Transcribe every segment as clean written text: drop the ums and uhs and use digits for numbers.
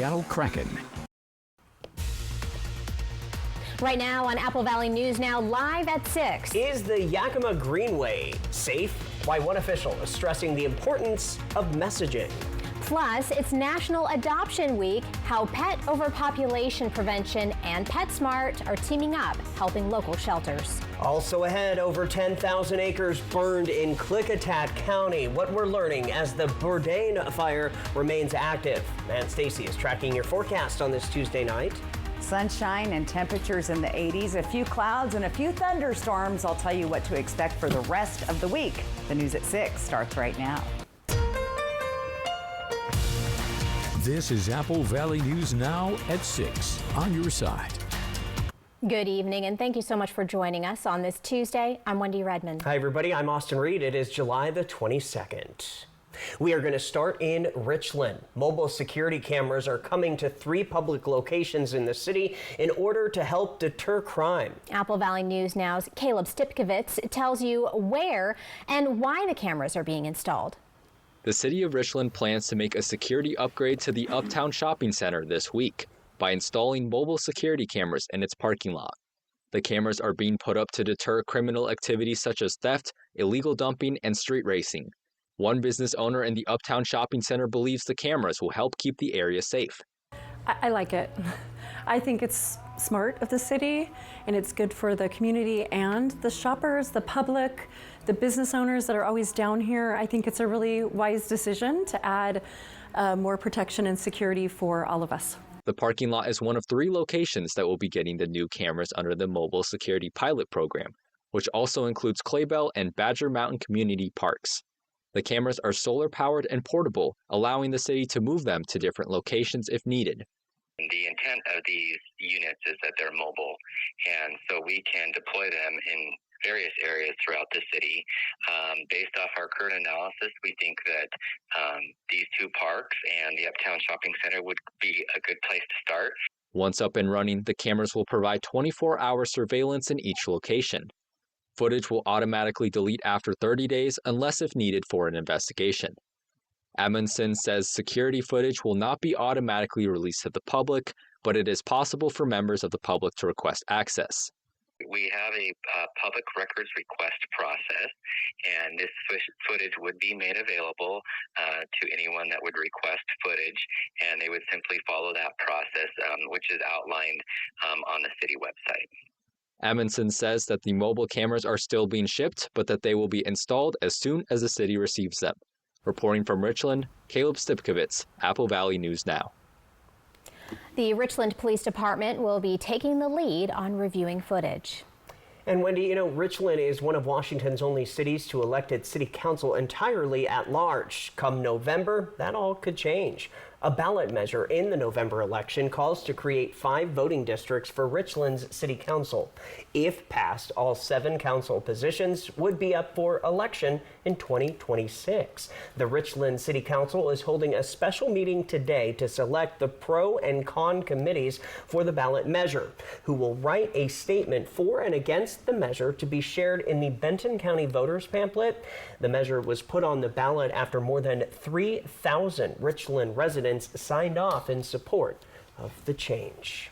Seattle Kraken. Right now on Apple Valley News Now, live at 6. Is the Yakima Greenway safe? Why one official is stressing the importance of messaging. Plus, it's National Adoption Week, how pet overpopulation prevention and PetSmart are teaming up, helping local shelters. Also ahead, over 10,000 acres burned in Klickitat County. What we're learning as the Bourdain fire remains active. And Stacy is tracking your forecast on this Tuesday night. Sunshine and temperatures in the 80s, a few clouds and a few thunderstorms. I'll tell you what to expect for the rest of the week. The news at 6 starts right now. This is Apple Valley News Now at 6 on your side. Good evening, and thank you so much for joining us on this Tuesday. I'm Wendy Redmond. Hi, everybody. I'm Austin Reed. It is July the 22nd. We are going to start in Richland. Mobile security cameras are coming to 3 public locations in the city in order to help deter crime. Apple Valley News Now's Caleb Stipkovitz tells you where and why the cameras are being installed. The city of Richland plans to make a security upgrade to the Uptown Shopping Center this week by installing mobile security cameras in its parking lot. The cameras are being put up to deter criminal activities such as theft, illegal dumping, and street racing. One business owner in the Uptown Shopping Center believes the cameras will help keep the area safe. I like it. I think it's smart of the city, and it's good for the community and the shoppers, the public, the business owners that are always down here. I think it's a really wise decision to add more protection and security for all of us. The parking lot is one of 3 locations that will be getting the new cameras under the Mobile Security Pilot Program, which also includes Claybell and Badger Mountain Community Parks. The cameras are solar-powered and portable, allowing the city to move them to different locations if needed. The intent of these units is that they're mobile, and so we can deploy them in various areas throughout the city. Based off our current analysis, we think that these 2 parks and the Uptown Shopping Center would be a good place to start. Once up and running, the cameras will provide 24-hour surveillance in each location. Footage will automatically delete after 30 days unless if needed for an investigation. Amundsen says security footage will not be automatically released to the public, but it is possible for members of the public to request access. We have a public records request process, and this footage would be made available to anyone that would request footage, and they would simply follow that process, which is outlined on the city website. Amundsen says that the mobile cameras are still being shipped, but that they will be installed as soon as the city receives them. Reporting from Richland, Caleb Stipkovitz, Apple Valley News Now. The Richland Police Department will be taking the lead on reviewing footage. And Wendy, you know, Richland is one of Washington's only cities to elect its city council entirely at large. Come November, that all could change. A ballot measure in the November election calls to create 5 voting districts for Richland's city council. If passed, all 7 council positions would be up for election in 2026. The Richland City Council is holding a special meeting today to select the pro and con committees for the ballot measure, who will write a statement for and against the measure to be shared in the Benton County voters pamphlet. The measure was put on the ballot after more than 3,000 Richland residents signed off in support of the change.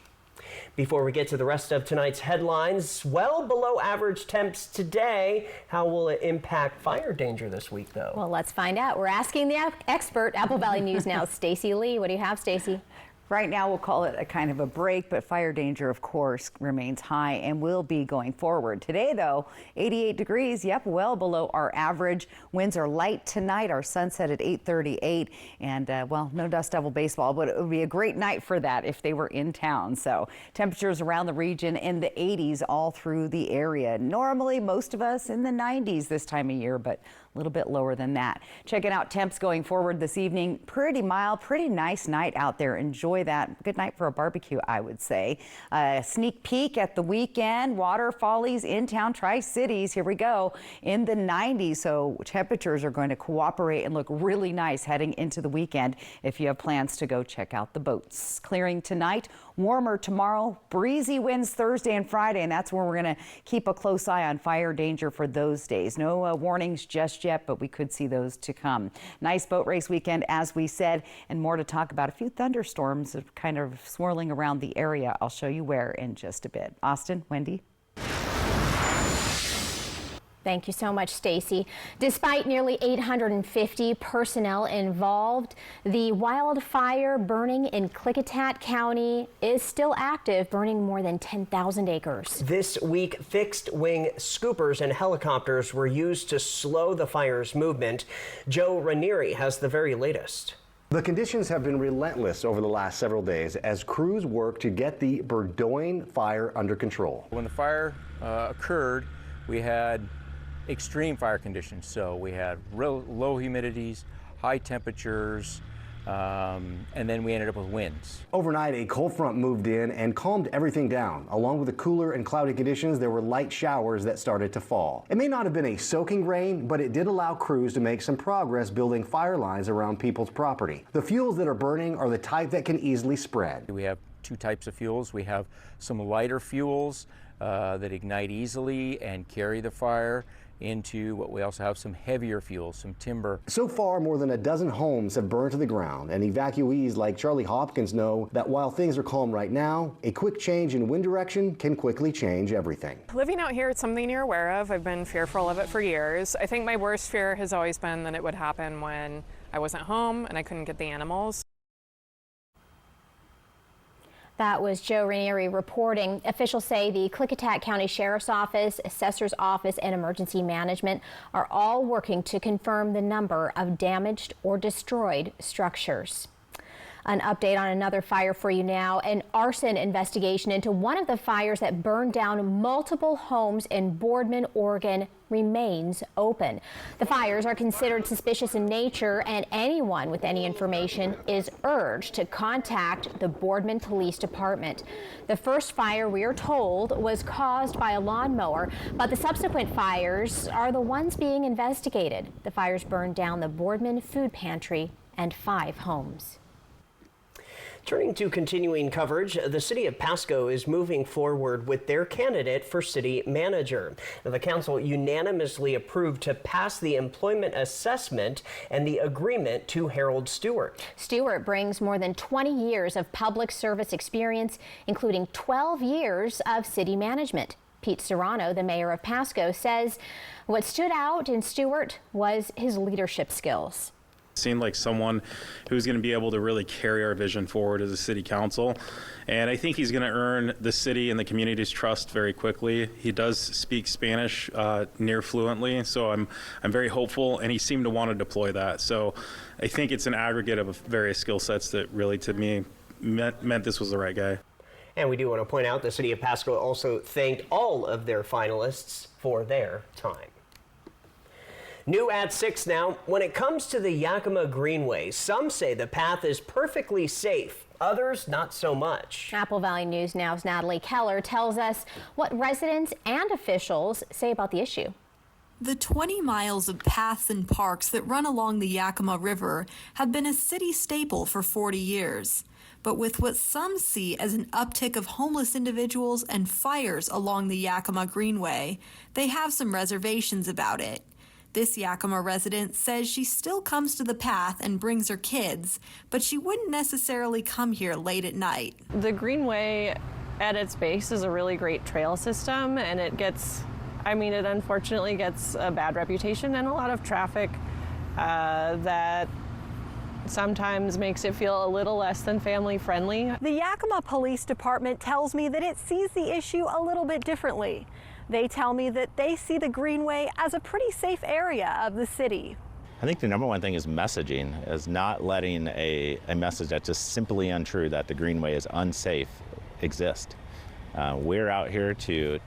Before we get to the rest of tonight's headlines, well below average temps today. How will it impact fire danger this week, though? Well, let's find out. We're asking the expert, Apple Valley News Now, Stacy Lee. What do you have, Stacy? Right now, we'll call it a kind of a break, but fire danger, of course, remains high and will be going forward. Today, though, 88 degrees, yep, well below our average. Winds are light tonight. Our sunset at 8:38, and, well, no Dust Devil baseball, but it would be a great night for that if they were in town. So temperatures around the region in the 80s all through the area. Normally, most of us in the 90s this time of year, but a little bit lower than that. Checking out temps going forward this evening. Pretty mild, pretty nice night out there. Enjoy that. Good night for a barbecue, I would say. Sneak peek at the weekend. Water Follies in town, Tri-Cities. Here we go in the 90s. So temperatures are going to cooperate and look really nice heading into the weekend if you have plans to go check out the boats. Clearing tonight. Warmer tomorrow, breezy winds Thursday and Friday, and that's where we're going to keep a close eye on fire danger for those days. No warnings just yet. yet, but we could see those to come. Nice boat race weekend, as we said, and more to talk about. A few thunderstorms are kind of swirling around the area. I'll show you where in just a bit. Austin, Wendy. Thank you so much, Stacy. Despite nearly 850 personnel involved, the wildfire burning in Klickitat County is still active, burning more than 10,000 acres. This week, fixed-wing scoopers and helicopters were used to slow the fire's movement. Joe Ranieri has the very latest. The conditions have been relentless over the last several days as crews work to get the Burdoin fire under control. When the fire occurred, we had extreme fire conditions. So we had real low humidities, high temperatures, and then we ended up with winds. Overnight, a cold front moved in and calmed everything down. Along with the cooler and cloudy conditions, there were light showers that started to fall. It may not have been a soaking rain, but it did allow crews to make some progress building fire lines around people's property. The fuels that are burning are the type that can easily spread. We have two types of fuels. We have some lighter fuels that ignite easily and carry the fire into what we also have some heavier fuels, some timber. So far, more than a dozen homes have burned to the ground, and evacuees like Charlie Hopkins know that while things are calm right now, a quick change in wind direction can quickly change everything. Living out here, it's something you're aware of. I've been fearful of it for years. I think my worst fear has always been that it would happen when I wasn't home and I couldn't get the animals. That was Joe Ranieri reporting. Officials say the Klickitat County Sheriff's Office, Assessor's Office, and Emergency Management are all working to confirm the number of damaged or destroyed structures. An update on another fire for you now. An arson investigation into one of the fires that burned down multiple homes in Boardman, Oregon remains open. The fires are considered suspicious in nature, and anyone with any information is urged to contact the Boardman Police Department. The first fire, we are told, was caused by a lawnmower, but the subsequent fires are the ones being investigated. The fires burned down the Boardman Food Pantry and 5 homes. Turning to continuing coverage, the city of Pasco is moving forward with their candidate for city manager. Now, the council unanimously approved to pass the employment assessment and the agreement to Harold Stewart. Stewart brings more than 20 years of public service experience, including 12 years of city management. Pete Serrano, the mayor of Pasco, says what stood out in Stewart was his leadership skills. Seemed like someone who's going to be able to really carry our vision forward as a city council. And I think he's going to earn the city and the community's trust very quickly. He does speak Spanish near fluently, so I'm very hopeful, and he seemed to want to deploy that. So I think it's an aggregate of various skill sets that really, to me, meant this was the right guy. And we do want to point out the city of Pasco also thanked all of their finalists for their time. New at 6 now. When it comes to the Yakima Greenway, some say the path is perfectly safe. Others, not so much. Apple Valley News Now's Natalie Keller tells us what residents and officials say about the issue. The 20 miles of paths and parks that run along the Yakima River have been a city staple for 40 years. But with what some see as an uptick of homeless individuals and fires along the Yakima Greenway, they have some reservations about it. This Yakima resident says she still comes to the path and brings her kids, but she wouldn't necessarily come here late at night. The Greenway at its base is a really great trail system, and it unfortunately gets a bad reputation and a lot of traffic that sometimes makes it feel a little less than family friendly. The Yakima Police Department tells me that it sees the issue a little bit differently. They tell me that they see the Greenway as a pretty safe area of the city. I think the number one thing is messaging, is not letting a message that's just simply untrue that the Greenway is unsafe exist. We're out here to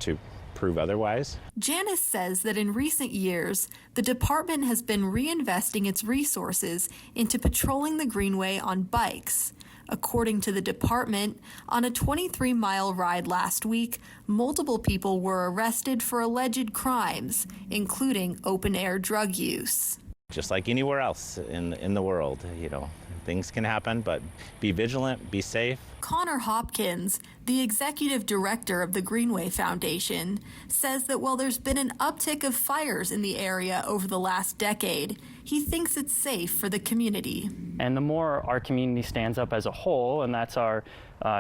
prove otherwise. Janice says that in recent years, the department has been reinvesting its resources into patrolling the Greenway on bikes. According to the department, on a 23-mile ride last week, multiple people were arrested for alleged crimes, including open-air drug use. Just like anywhere else in the world, Things can happen, but be vigilant, be safe. Connor Hopkins, the executive director of the Greenway Foundation, says that while there's been an uptick of fires in the area over the last decade, he thinks it's safe for the community. And the more our community stands up as a whole, and that's our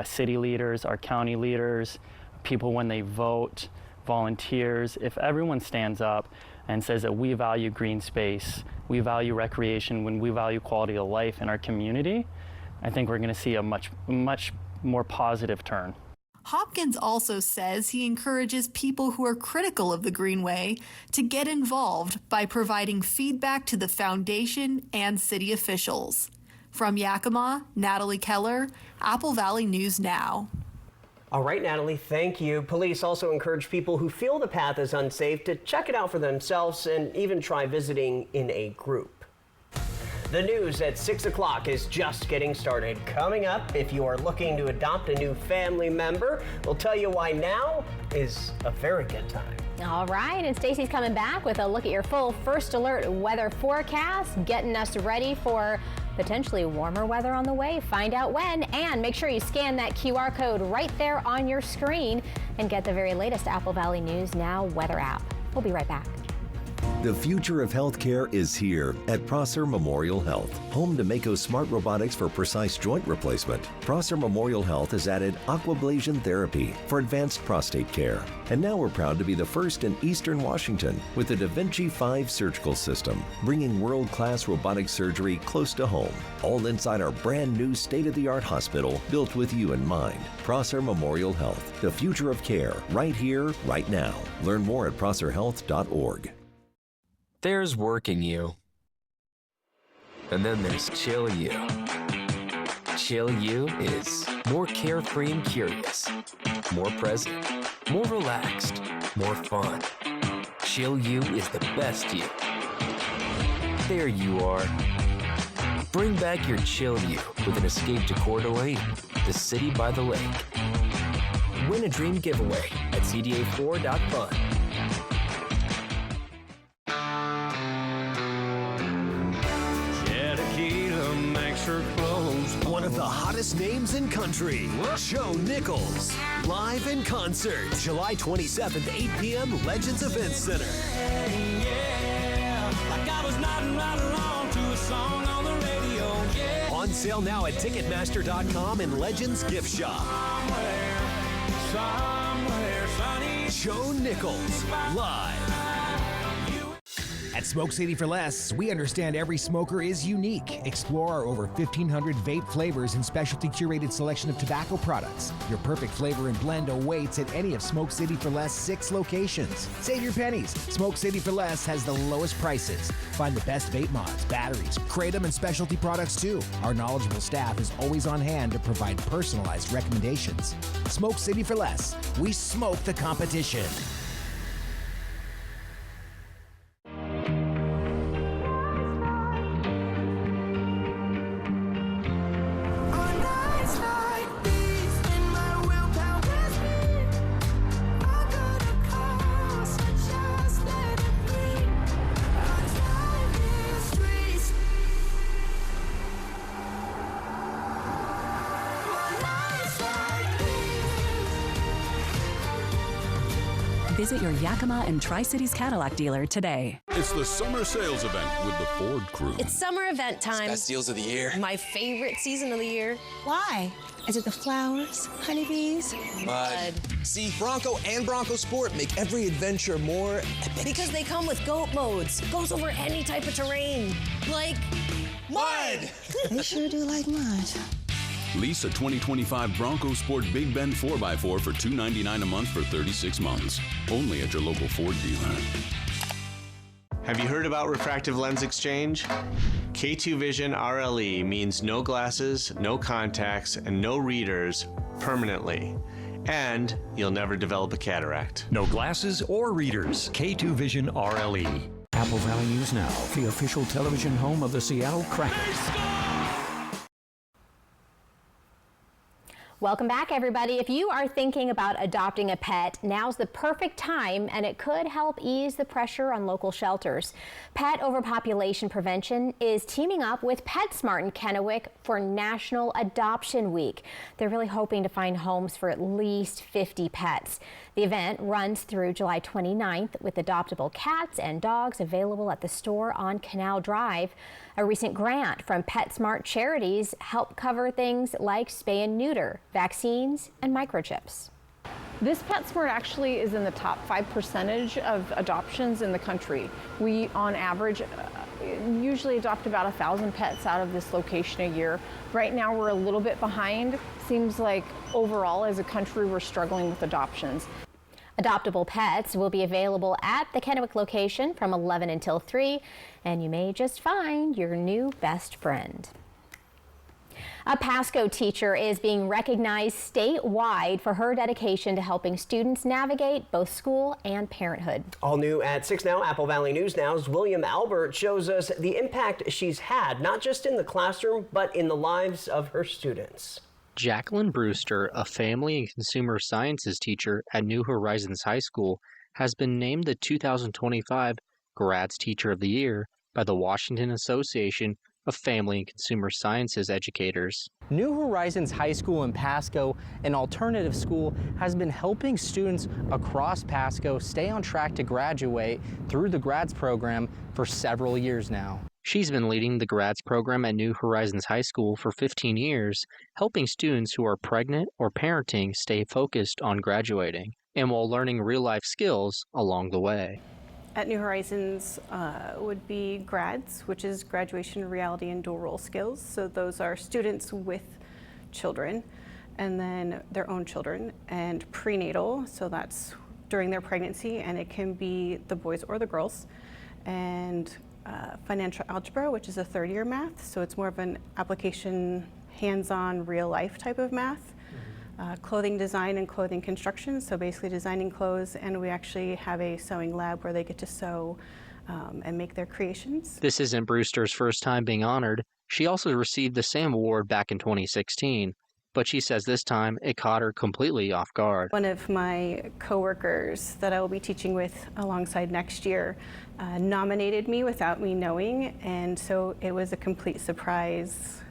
city leaders, our county leaders, people when they vote, volunteers, if everyone stands up and says that we value green space, we value recreation, when we value quality of life in our community, I think we're going to see a much more positive turn. Hopkins also says he encourages people who are critical of the Greenway to get involved by providing feedback to the foundation and city officials. From Yakima, Natalie Keller, Apple Valley News Now. All right, Natalie, thank you. Police also encourage people who feel the path is unsafe to check it out for themselves and even try visiting in a group. The news at 6 o'clock is just getting started. Coming up, if you are looking to adopt a new family member, we'll tell you why now is a very good time. All right, and Stacy's coming back with a look at your full First Alert weather forecast, getting us ready for potentially warmer weather on the way. Find out when, and make sure you scan that QR code right there on your screen and get the very latest Apple Valley News Now weather app. We'll be right back. The future of healthcare is here at Prosser Memorial Health, home to Mako Smart Robotics for precise joint replacement. Prosser Memorial Health has added aquablation therapy for advanced prostate care. And now we're proud to be the first in Eastern Washington with the Da Vinci 5 surgical system, bringing world-class robotic surgery close to home, all inside our brand new state-of-the-art hospital built with you in mind. Prosser Memorial Health, the future of care, right here, right now. Learn more at prosserhealth.org. There's working you. And then there's chill you. Chill you is more carefree and curious, more present, more relaxed, more fun. Chill you is the best you. There you are. Bring back your chill you with an escape to Coeur d'Alene, the city by the lake. Win a dream giveaway at cda4.fun. One of the hottest names in country, Joe Nichols, live in concert, July 27th, 8 p.m., Legends Event Center. On sale now at Ticketmaster.com and Legends Gift Shop. Joe Nichols, live. At Smoke City for Less, we understand every smoker is unique. Explore our over 1,500 vape flavors and specialty curated selection of tobacco products. Your perfect flavor and blend awaits at any of Smoke City for Less 6 locations. Save your pennies. Smoke City for Less has the lowest prices. Find the best vape mods, batteries, kratom, and specialty products too. Our knowledgeable staff is always on hand to provide personalized recommendations. Smoke City for Less. We smoke the competition. Visit your Yakima and Tri-Cities Cadillac dealer today. It's the summer sales event with the Ford crew. It's summer event time. Best deals of the year. My favorite season of the year. Why? Is it the flowers, honeybees? Mud. See, Bronco and Bronco Sport make every adventure more epic. Because they come with GOAT modes. Goes over any type of terrain. Like mud. They sure do like mud. Lease a 2025 Bronco Sport Big Bend 4x4 for $299 a month for 36 months. Only at your local Ford dealer. Have you heard about refractive lens exchange? K2 Vision RLE means no glasses, no contacts, and no readers permanently. And you'll never develop a cataract. No glasses or readers. K2 Vision RLE. Apple Valley News Now, the official television home of the Seattle Kraken. Welcome back, everybody. If you are thinking about adopting a pet, now's the perfect time, and it could help ease the pressure on local shelters. Pet Overpopulation Prevention is teaming up with PetSmart in Kennewick for National Adoption Week. They're really hoping to find homes for at least 50 pets. The event runs through July 29th with adoptable cats and dogs available at the store on Canal Drive. A recent grant from PetSmart Charities helped cover things like spay and neuter, vaccines, and microchips. This PetSmart actually is in the top 5% of adoptions in the country. We, on average, usually adopt about 1,000 pets out of this location a year. Right now, we're a little bit behind. Seems like overall, as a country, we're struggling with adoptions. Adoptable pets will be available at the Kennewick location from 11 until 3, and you may just find your new best friend. A Pasco teacher is being recognized statewide for her dedication to helping students navigate both school and parenthood. All new at 6 now, Apple Valley News Now's William Albert shows us the impact she's had, not just in the classroom, but in the lives of her students. Jacqueline Brewster, a family and consumer sciences teacher at New Horizons High School, has been named the 2025 Grads Teacher of the Year by the Washington Association of Family and Consumer Sciences Educators. New Horizons High School in Pasco, an alternative school, has been helping students across Pasco stay on track to graduate through the Grads program for several years now. She's been leading the Grads program at New Horizons High School for 15 years, helping students who are pregnant or parenting stay focused on graduating, and while learning real-life skills along the way. At New Horizons would be grads, which is graduation reality and dual role skills. So those are students with children and then their own children, and prenatal, so that's during their pregnancy, and it can be the boys or the girls, and financial algebra, which is a third-year math, so it's more of an application, hands-on, real-life type of math. Clothing design and clothing construction, so basically designing clothes, and we actually have a sewing lab where they get to sew and make their creations. This isn't Brewster's first time being honored. She also received the same award back in 2016, but she says this time it caught her completely off guard. One of my coworkers that I will be teaching with alongside next year nominated me without me knowing, and so it was a complete surprise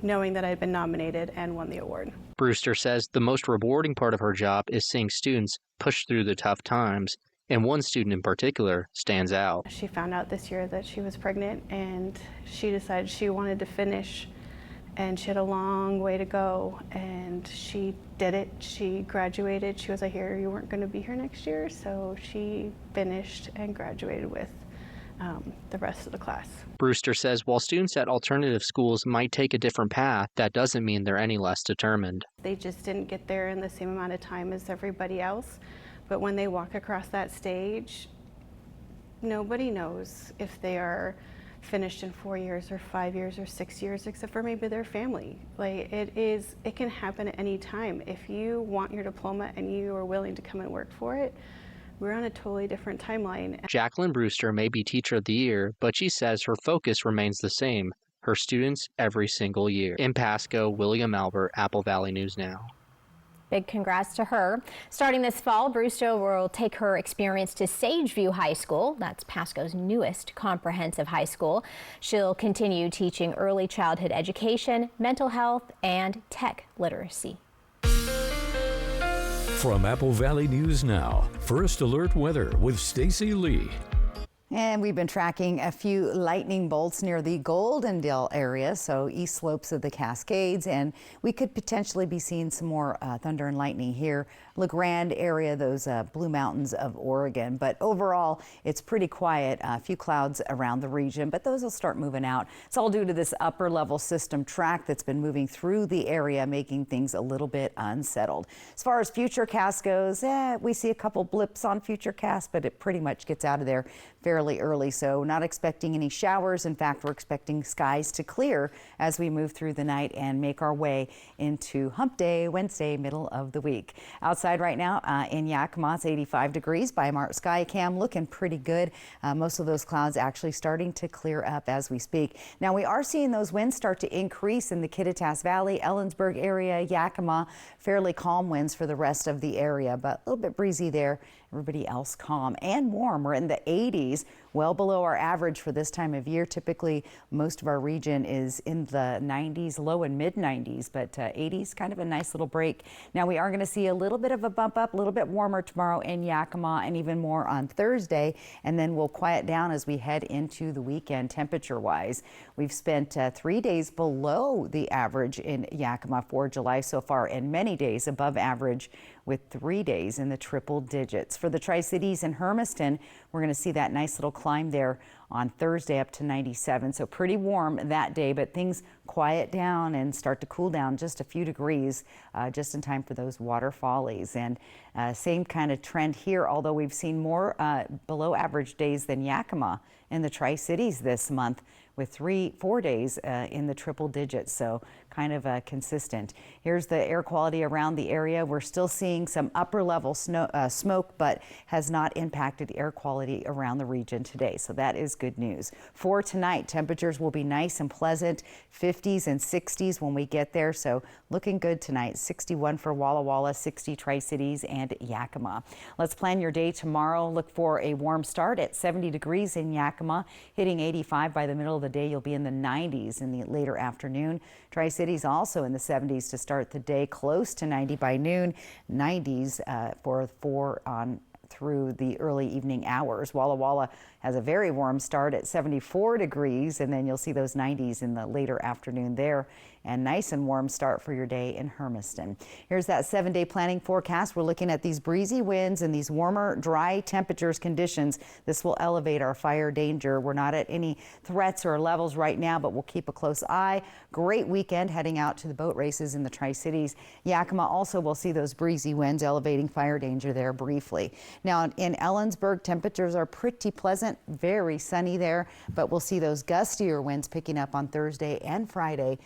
knowing that I had been nominated and won the award. Brewster says the most rewarding part of her job is seeing students push through the tough times, and one student in particular stands out. She found out this year that she was pregnant, and she decided she wanted to finish, and she had a long way to go, and she did it. She graduated. She was, I hear you weren't going to be here next year, so she finished and graduated with the rest of the class. Brewster says while students at alternative schools might take a different path, that doesn't mean they're any less determined. They just didn't get there in the same amount of time as everybody else, but when they walk across that stage, nobody knows if they are finished in 4 years or 5 years or 6 years, except for maybe their family. Like it can happen at any time. If you want your diploma and you are willing to come and work for it, we're on a totally different timeline. Jacqueline Brewster may be Teacher of the Year, but she says her focus remains the same, her students every single year. In Pasco, William Albert, Apple Valley News Now. Big congrats to her. Starting this fall, Brewster will take her experience to Sageview High School. That's Pasco's newest comprehensive high school. She'll continue teaching early childhood education, mental health, and tech literacy. From Apple Valley News Now, First Alert Weather with Stacy Lee. And we've been tracking a few lightning bolts near the Goldendale area, so east slopes of the Cascades, and we could potentially be seeing some more thunder and lightning here. LeGrand area, those Blue Mountains of Oregon. But overall, it's pretty quiet. A few clouds around the region, but those will start moving out. It's all due to this upper level system track that's been moving through the area, making things a little bit unsettled. As far as Futurecast goes, we see a couple blips on Futurecast, but it pretty much gets out of there fairly fairly early, so not expecting any showers. In fact, we're expecting skies to clear as we move through the night and make our way into Hump Day, Wednesday, middle of the week. Outside right now in Yakima, it's 85 degrees by Mart Skycam, looking pretty good. Most of those clouds actually starting to clear up as we speak. Now, we are seeing those winds start to increase in the Kittitas Valley, Ellensburg area, Yakima. Fairly calm winds for the rest of the area, but a little bit breezy there. Everybody else calm and warm. We're in the 80s, well below our average for this time of year. Typically, most of our region is in the 90s, low and mid 90s, but 80s, kind of a nice little break. Now, we are going to see a little bit of a bump up, a little bit warmer tomorrow in Yakima and even more on Thursday, and then we'll quiet down as we head into the weekend temperature-wise. We've spent 3 days below the average in Yakima for July so far, and many days above average with 3 days in the triple digits. For the Tri-Cities and Hermiston, we're going to see that nice little climb there on Thursday up to 97. So pretty warm that day, but things quiet down and start to cool down just a few degrees just in time for those water follies. And same kind of trend here, although we've seen more below average days than Yakima in the Tri-Cities this month, with 3-4 days in the triple digits, so kind of consistent. Here's the air quality around the area. We're still seeing some upper level smoke, but has not impacted the air quality around the region today, so that is good news. For tonight, temperatures will be nice and pleasant, 50s and 60s when we get there, so looking good tonight. 61 for Walla Walla, 60 Tri-Cities and Yakima. Let's plan your day tomorrow. Look for a warm start at 70 degrees in Yakima, hitting 85 by the middle of the day. You'll be in the 90s in the later afternoon. Tri-Cities also in the 70s to start the day, close to 90 by noon, 90s for on through the early evening hours. Walla Walla has a very warm start at 74 degrees, and then you'll see those 90s in the later afternoon there. And nice and warm start for your day in Hermiston. Here's that 7-day planning forecast. We're looking at these breezy winds and these warmer, dry temperatures conditions. This will elevate our fire danger. We're not at any threats or levels right now, but we'll keep a close eye. Great weekend heading out to the boat races in the Tri-Cities. Yakima also will see those breezy winds elevating fire danger there briefly. Now in Ellensburg, temperatures are pretty pleasant, very sunny there, but we'll see those gustier winds picking up on Thursday and Friday.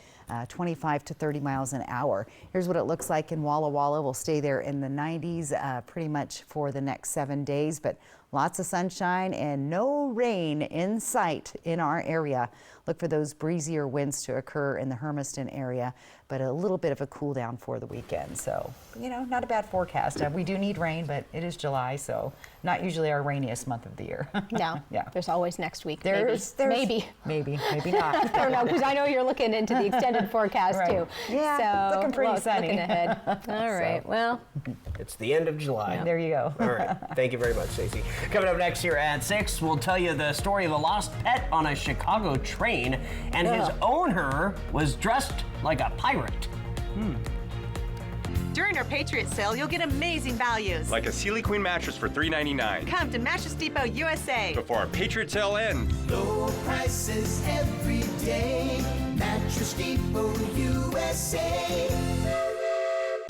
25 to 30 miles an hour. Here's what it looks like in Walla Walla. We'll stay there in the 90s pretty much for the next 7 days, but lots of sunshine and no rain in sight in our area. Look for those breezier winds to occur in the Hermiston area, but a little bit of a cool down for the weekend. So, you know, not a bad forecast. We do need rain, but it is July, so not usually our rainiest month of the year. No, yeah. There's always next week. Maybe not. I don't know, because I know you're looking into the extended forecast too. Yeah, so, looking pretty sunny. Looking ahead. All right, well. It's the end of July. Yeah. There you go. All right. Thank you very much, Stacey. Coming up next here at 6, we'll tell you the story of a lost pet on a Chicago train, and his owner was dressed like a pirate. During our Patriot sale, you'll get amazing values. Like a Sealy Queen mattress for $3.99. Come to Mattress Depot USA. Before our Patriot sale ends. Low prices every day. Mattress Depot USA.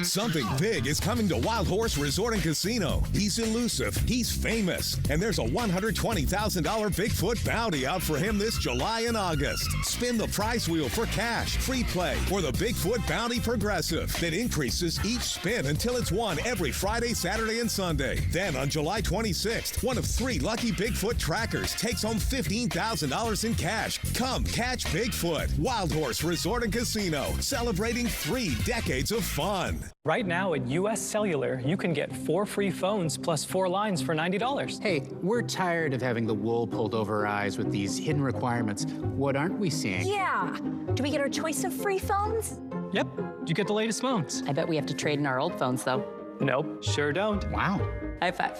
Something big is coming to Wild Horse Resort and Casino. He's elusive, he's famous, and there's a $120,000 Bigfoot bounty out for him this July and August. Spin the prize wheel for cash, free play, or the Bigfoot Bounty Progressive that increases each spin until it's won every Friday, Saturday, and Sunday. Then on July 26th, one of 3 lucky Bigfoot trackers takes home $15,000 in cash. Come catch Bigfoot. Wild Horse Resort and Casino, celebrating 3 decades of fun. Right now at US Cellular, you can get 4 free phones plus 4 lines for $90. Hey, we're tired of having the wool pulled over our eyes with these hidden requirements. What aren't we seeing? Yeah. Do we get our choice of free phones? Yep, you get the latest phones. I bet we have to trade in our old phones, though. Nope, sure don't. Wow. High five.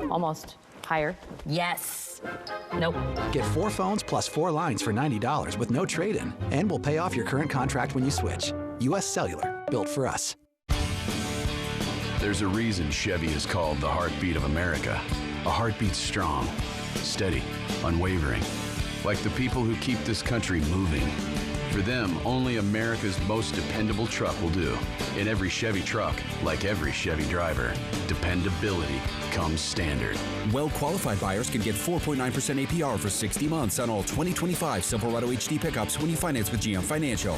Almost. Higher. Yes. Nope. Get 4 phones plus 4 lines for $90 with no trade-in, and we'll pay off your current contract when you switch. US Cellular, built for us. There's a reason Chevy is called the heartbeat of America. A heartbeat strong, steady, unwavering. Like the people who keep this country moving. For them, only America's most dependable truck will do. In every Chevy truck, like every Chevy driver, dependability comes standard. Well-qualified buyers can get 4.9% APR for 60 months on all 2025 Silverado HD pickups when you finance with GM Financial.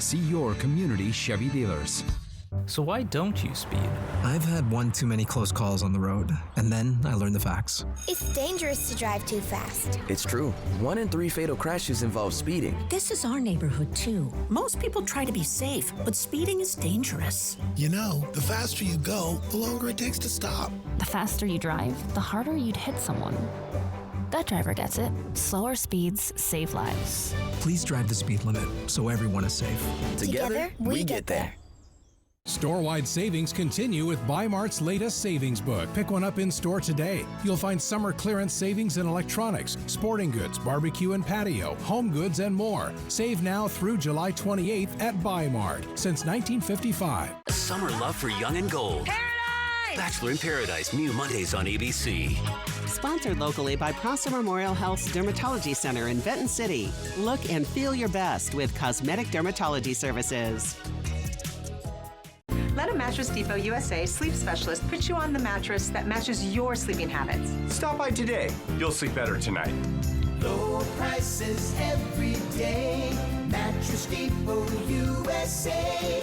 See your community Chevy dealers. So why don't you speed? I've had one too many close calls on the road, and then I learned the facts. It's dangerous to drive too fast. It's true. 1 in 3 fatal crashes involve speeding. This is our neighborhood, too. Most people try to be safe, but speeding is dangerous. You know, the faster you go, the longer it takes to stop. The faster you drive, the harder you'd hit someone. That driver gets it. Slower speeds save lives. Please drive the speed limit so everyone is safe. Together, we get there. Store-wide savings continue with Bi-Mart's latest savings book. Pick one up in-store today. You'll find summer clearance savings in electronics, sporting goods, barbecue and patio, home goods, and more. Save now through July 28th at Bi-Mart. Since 1955. Summer love for young and gold. Paradise! Bachelor in Paradise, new Mondays on ABC. Sponsored locally by Prosser Memorial Health's Dermatology Center in Benton City. Look and feel your best with cosmetic dermatology services. Let a Mattress Depot USA sleep specialist put you on the mattress that matches your sleeping habits. Stop by today. You'll sleep better tonight. Low prices every day. Mattress Depot USA.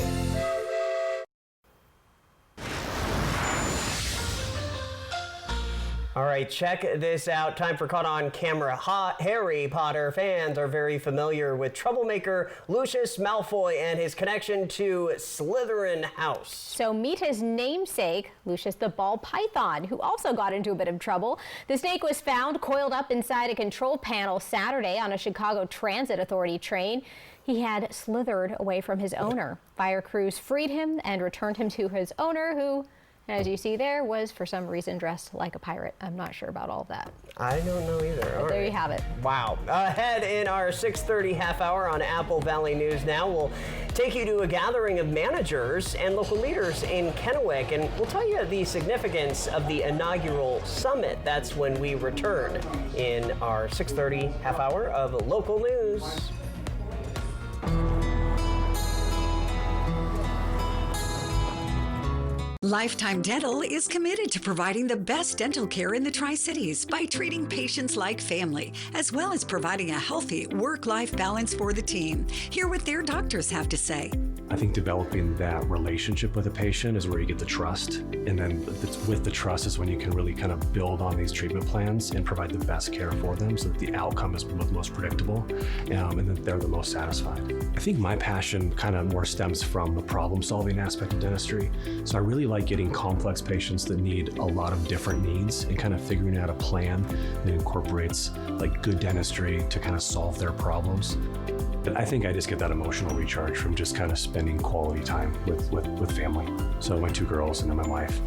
All right, check this out. Time for Caught on Camera. Harry Potter fans are very familiar with troublemaker Lucius Malfoy and his connection to Slytherin House. So meet his namesake, Lucius the Ball Python, who also got into a bit of trouble. The snake was found coiled up inside a control panel Saturday on a Chicago Transit Authority train. He had slithered away from his owner. Fire crews freed him and returned him to his owner, who, as you see there, was for some reason dressed like a pirate. I'm not sure about all of that. I don't know either. But there you have it. Wow. Ahead in our 6:30 half hour on Apple Valley News Now, we'll take you to a gathering of managers and local leaders in Kennewick, and we'll tell you the significance of the inaugural summit. That's when we return in our 6:30 half hour of local news. Lifetime Dental is committed to providing the best dental care in the Tri-Cities by treating patients like family, as well as providing a healthy work-life balance for the team. Hear what their doctors have to say. I think developing that relationship with a patient is where you get the trust. And then with the trust is when you can really kind of build on these treatment plans and provide the best care for them so that the outcome is most predictable and that they're the most satisfied. I think my passion kind of more stems from the problem-solving aspect of dentistry. So I really like getting complex patients that need a lot of different needs and kind of figuring out a plan that incorporates like good dentistry to kind of solve their problems. But I think I just get that emotional recharge from just kind of spending quality time with family. So my 2 girls and then my wife.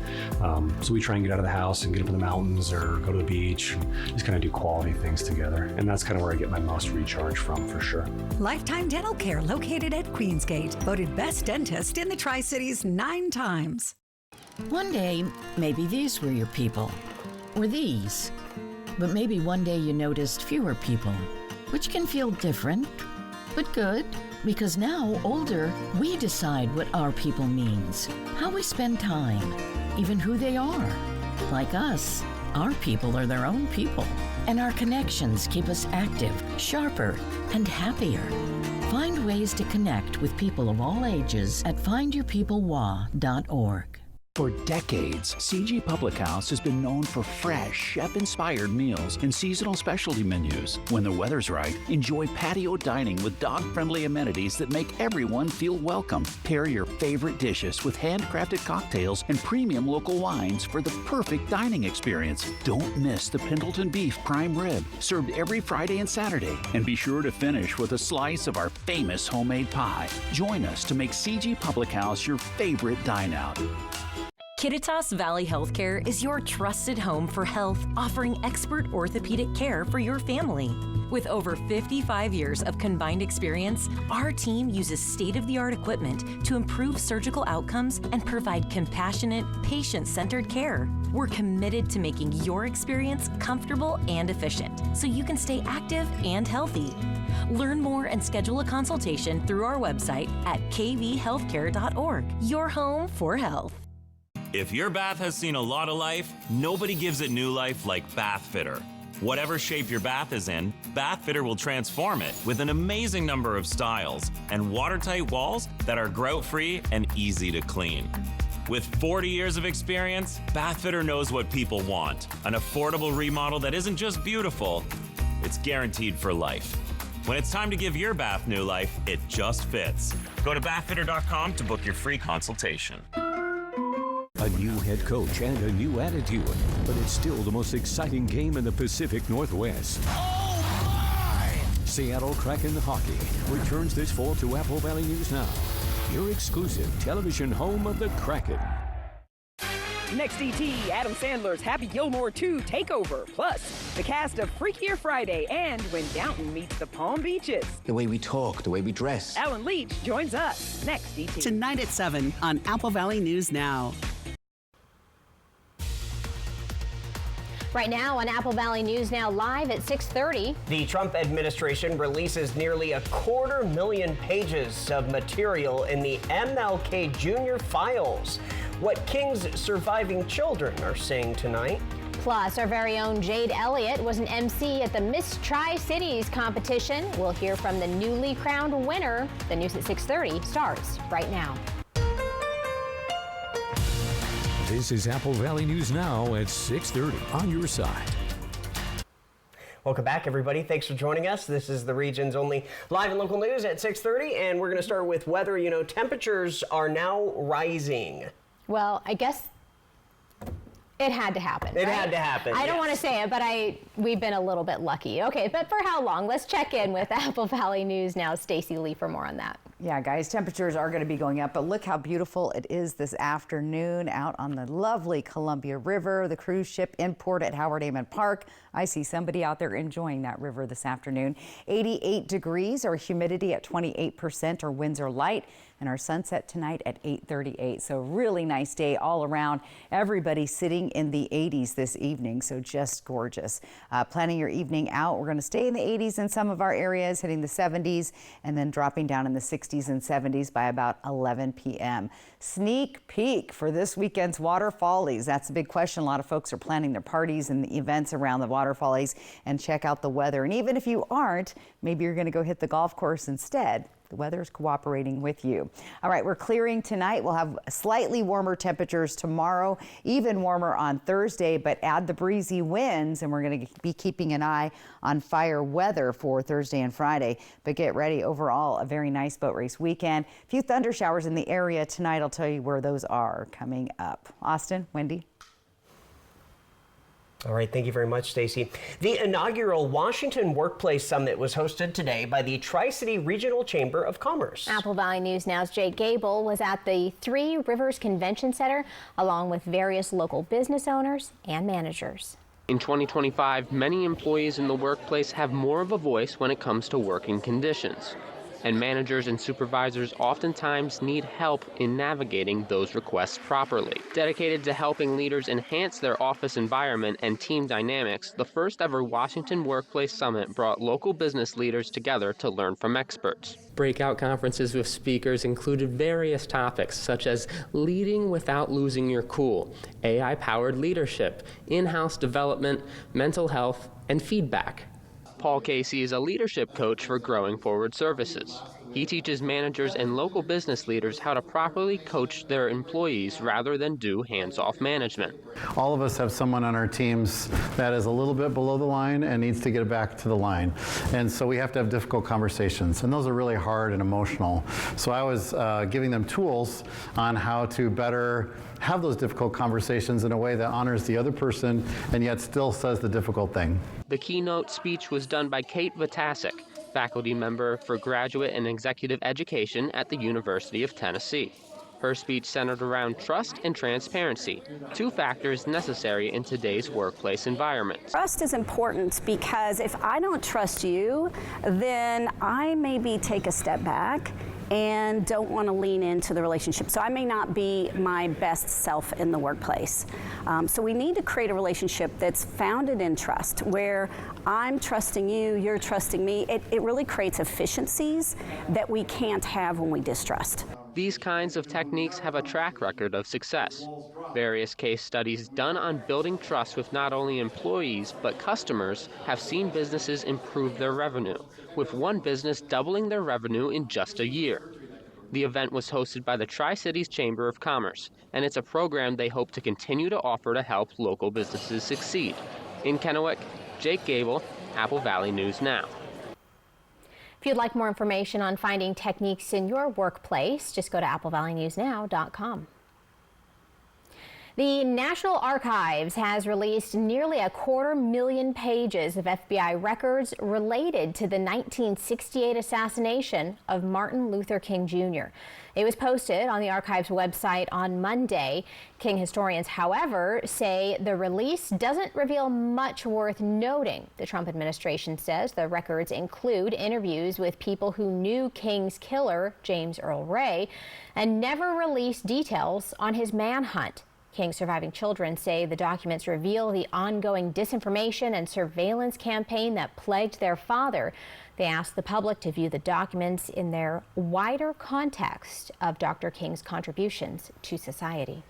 So we try and get out of the house and get up in the mountains or go to the beach and just kind of do quality things together. And that's kind of where I get my most recharge from, for sure. Lifetime Dental Care, located at Queensgate, voted best dentist in the Tri-Cities 9 times. One day, maybe these were your people, or these. But maybe one day you noticed fewer people, which can feel different, but good, because now, older, we decide what our people means, how we spend time, even who they are. Like us, our people are their own people, and our connections keep us active, sharper, and happier. Find ways to connect with people of all ages at findyourpeoplewa.org. For decades, CG Public House has been known for fresh, chef-inspired meals and seasonal specialty menus. When the weather's right, enjoy patio dining with dog-friendly amenities that make everyone feel welcome. Pair your favorite dishes with handcrafted cocktails and premium local wines for the perfect dining experience. Don't miss the Pendleton Beef Prime Rib, served every Friday and Saturday. And be sure to finish with a slice of our famous homemade pie. Join us to make CG Public House your favorite dine-out. Kittitas Valley Healthcare is your trusted home for health, offering expert orthopedic care for your family. With over 55 years of combined experience, our team uses state-of-the-art equipment to improve surgical outcomes and provide compassionate, patient-centered care. We're committed to making your experience comfortable and efficient, so you can stay active and healthy. Learn more and schedule a consultation through our website at kvhealthcare.org. Your home for health. If your bath has seen a lot of life, nobody gives it new life like Bath Fitter. Whatever shape your bath is in, Bath Fitter will transform it with an amazing number of styles and watertight walls that are grout-free and easy to clean. With 40 years of experience, Bath Fitter knows what people want. An affordable remodel that isn't just beautiful, it's guaranteed for life. When it's time to give your bath new life, it just fits. Go to bathfitter.com to book your free consultation. A new head coach and a new attitude, but it's still the most exciting game in the Pacific Northwest. Oh my! Seattle Kraken hockey returns this fall to Apple Valley News Now, your exclusive television home of the Kraken. Next ET, Adam Sandler's Happy Gilmore 2 Takeover, plus the cast of Freakier Friday and When Downton Meets the Palm Beaches. The way we talk, the way we dress. Alan Leach joins us next ET. Tonight at 7 on Apple Valley News Now. Right now on Apple Valley News Now live at 6:30. The Trump administration releases nearly 250,000 pages of material in the MLK Jr. files. What King's surviving children are saying tonight. Plus, our very own Jade Elliott was an MC at the Miss Tri-Cities competition. We'll hear from the newly crowned winner. The news at 6:30 starts right now. This is Apple Valley News Now at 6:30 on your side. Welcome back, everybody. Thanks for joining us. This is the region's only live and local news at 6:30, and we're going to start with weather. You know, temperatures are now rising. Well, I guess it had to happen. It right? had to happen. I don't want to say it, but we've been a little bit lucky. Okay, but for how long? Let's check in with Apple Valley News Now. Stacey Lee for more on that. Yeah, guys, temperatures are going to be going up, but look how beautiful it is this afternoon out on the lovely Columbia River, the cruise ship in port at Howard Amon Park. I see somebody out there enjoying that river this afternoon. 88 degrees, our humidity at 28%, our winds are light, and our sunset tonight at 8:38. So really nice day all around. Everybody sitting in the 80s this evening, so just gorgeous. Planning your evening out, we're going to stay in the 80s in some of our areas, hitting the 70s, and then dropping down in the 60s and 70s by about 11 p.m. Sneak peek for this weekend's Water Follies. That's a big question. A lot of folks are planning their parties and the events around the Water Follies, and check out the weather. And even if you aren't, maybe you're going to go hit the golf course instead. The weather is cooperating with you. All right, we're clearing tonight. We'll have slightly warmer temperatures tomorrow, even warmer on Thursday, but add the breezy winds, and we're going to be keeping an eye on fire weather for Thursday and Friday. But get ready, overall, a very nice boat race weekend. A few thunder showers in the area tonight. I'll tell you where those are coming up. Austin, Wendy. All right, thank you very much, Stacey. The inaugural Washington Workplace Summit was hosted today by the Tri-City Regional Chamber of Commerce. Apple Valley News Now's Jake Gable was at the Three Rivers Convention Center along with various local business owners and managers. In 2025, many employees in the workplace have more of a voice when it comes to working conditions. And managers and supervisors oftentimes need help in navigating those requests properly. Dedicated to helping leaders enhance their office environment and team dynamics, the first ever Washington Workplace Summit brought local business leaders together to learn from experts. Breakout conferences with speakers included various topics such as leading without losing your cool, AI-powered leadership, in-house development, mental health, and feedback. Paul Casey is a leadership coach for Growing Forward Services. He teaches managers and local business leaders how to properly coach their employees rather than do hands-off management. All of us have someone on our teams that is a little bit below the line and needs to get back to the line. And so we have to have difficult conversations, and those are really hard and emotional. So I was giving them tools on how to better have those difficult conversations in a way that honors the other person and yet still says the difficult thing. The keynote speech was done by Kate Vitasic, faculty member for graduate and executive education at the University of Tennessee. Her speech centered around trust and transparency, two factors necessary in today's workplace environment. Trust is important because if I don't trust you, then I maybe take a step back and don't want to lean into the relationship. So I may not be my best self in the workplace. So we need to create a relationship that's founded in trust, where I'm trusting you, you're trusting me. It really creates efficiencies that we can't have when we distrust. These kinds of techniques have a track record of success. Various case studies done on building trust with not only employees but customers have seen businesses improve their revenue, with one business doubling their revenue in just a year. The event was hosted by the Tri-Cities Chamber of Commerce, and it's a program they hope to continue to offer to help local businesses succeed. In Kennewick, Jake Gable, Apple Valley News Now. If you'd like more information on finding techniques in your workplace, just go to applevalleynewsnow.com. The National Archives has released nearly 250,000 pages of FBI records related to the 1968 assassination of Martin Luther King Jr. It was posted on the Archives website on Monday. King historians, however, say the release doesn't reveal much worth noting. The Trump administration says the records include interviews with people who knew King's killer, James Earl Ray, and never released details on his manhunt. King's surviving children say the documents reveal the ongoing disinformation and surveillance campaign that plagued their father. They asked the public to view the documents in their wider context of Dr. King's contributions to society.